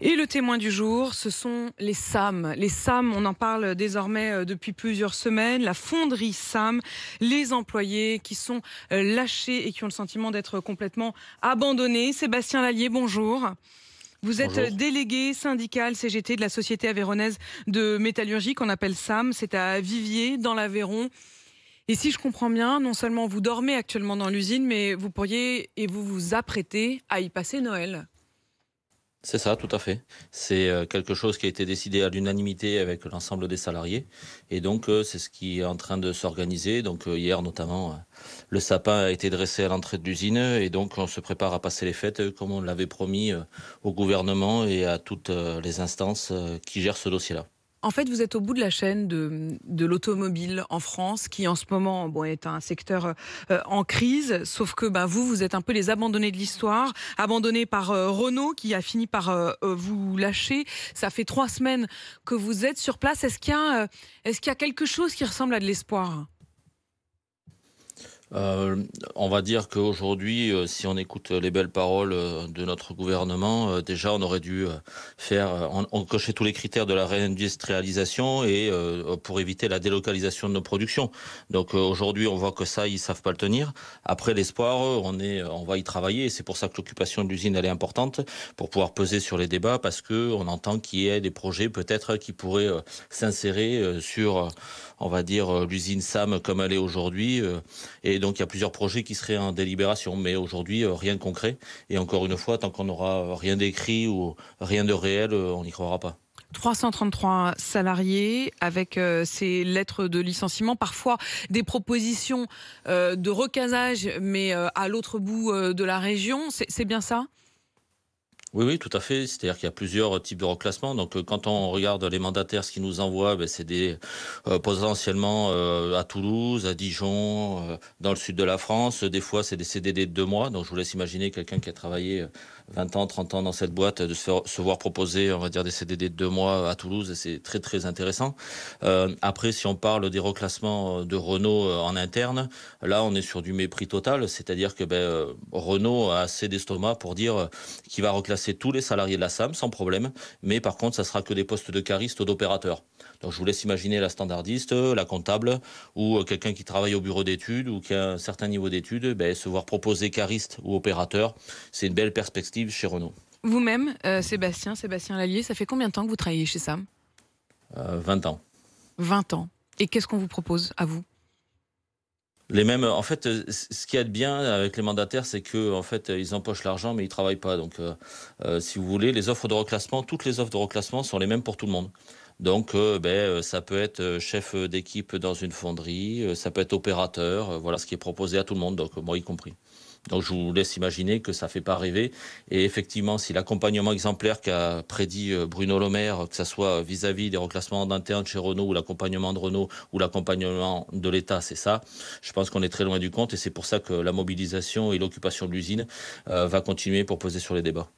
Et le témoin du jour, ce sont les SAM. Les SAM, on en parle désormais depuis plusieurs semaines. La fonderie SAM, les employés qui sont lâchés et qui ont le sentiment d'être complètement abandonnés. Sébastien Lallier, bonjour. Vous êtes Bonjour. délégué syndical CGT de la Société aveyronnaise de métallurgie qu'on appelle SAM. C'est à Viviers, dans l'Aveyron. Et si je comprends bien, non seulement vous dormez actuellement dans l'usine, mais vous pourriez et vous vous apprêtez à y passer Noël. C'est ça, tout à fait. C'est quelque chose qui a été décidé à l'unanimité avec l'ensemble des salariés. Et donc, c'est ce qui est en train de s'organiser. Donc, hier, notamment, le sapin a été dressé à l'entrée de l'usine. Et donc, on se prépare à passer les fêtes comme on l'avait promis au gouvernement et à toutes les instances qui gèrent ce dossier-là. En fait, vous êtes au bout de la chaîne de l'automobile en France, qui en ce moment est un secteur en crise, sauf que vous êtes un peu les abandonnés de l'histoire, abandonnés par Renault, qui a fini par vous lâcher. Ça fait 3 semaines que vous êtes sur place. Est-ce qu'il y a quelque chose qui ressemble à de l'espoir ? Euh, on va dire qu'aujourd'hui, si on écoute les belles paroles de notre gouvernement, déjà on aurait dû on cochait tous les critères de la réindustrialisation et pour éviter la délocalisation de nos productions. Donc aujourd'hui, on voit que ça, ils savent pas le tenir. Après l'espoir, on va y travailler et c'est pour ça que l'occupation de l'usine elle est importante pour pouvoir peser sur les débats parce que on entend qu'il y ait des projets peut-être qui pourraient s'insérer sur, on va dire, l'usine SAM comme elle est aujourd'hui. Et donc, il y a plusieurs projets qui seraient en délibération. Mais aujourd'hui, rien de concret. Et encore une fois, tant qu'on n'aura rien d'écrit ou rien de réel, on n'y croira pas. 333 salariés avec ces lettres de licenciement, parfois des propositions de recasage, mais à l'autre bout de la région. C'est bien ça ? Oui, oui, tout à fait. C'est-à-dire qu'il y a plusieurs types de reclassements. Donc, quand on regarde les mandataires, ce qu'ils nous envoient, c'est des potentiellement à Toulouse, à Dijon, dans le sud de la France. Des fois, c'est des CDD de 2 mois. Donc, je vous laisse imaginer quelqu'un qui a travaillé 20 ans, 30 ans dans cette boîte, de se voir proposer, on va dire, des CDD de 2 mois à Toulouse. Et c'est très, très intéressant. Après, si on parle des reclassements de Renault en interne, là, on est sur du mépris total. C'est-à-dire que Renault a assez d'estomac pour dire qu'il va reclasser tous les salariés de la SAM sans problème, mais par contre, ça sera que des postes de caristes ou d'opérateurs. Donc, je vous laisse imaginer la standardiste, la comptable ou quelqu'un qui travaille au bureau d'études ou qui a un certain niveau d'études, se voir proposer cariste ou opérateur, c'est une belle perspective chez Renault. Vous-même, Sébastien Lallier, ça fait combien de temps que vous travaillez chez SAM ? 20 ans. 20 ans. Et qu'est-ce qu'on vous propose à vous ? Les mêmes, en fait, ce qu'il y a de bien avec les mandataires, c'est que en fait, ils empochent l'argent, mais ils travaillent pas. Donc, si vous voulez, les offres de reclassement, toutes les offres de reclassement sont les mêmes pour tout le monde. Donc, ça peut être chef d'équipe dans une fonderie, ça peut être opérateur, voilà ce qui est proposé à tout le monde, donc moi y compris. Donc, je vous laisse imaginer que ça fait pas rêver. Et effectivement, si l'accompagnement exemplaire qu'a prédit Bruno Le Maire, que ça soit vis-à-vis des reclassements d'internes chez Renault ou l'accompagnement de Renault ou l'accompagnement de l'État, c'est ça, je pense qu'on est très loin du compte et c'est pour ça que la mobilisation et l'occupation de l'usine va continuer pour peser sur les débats.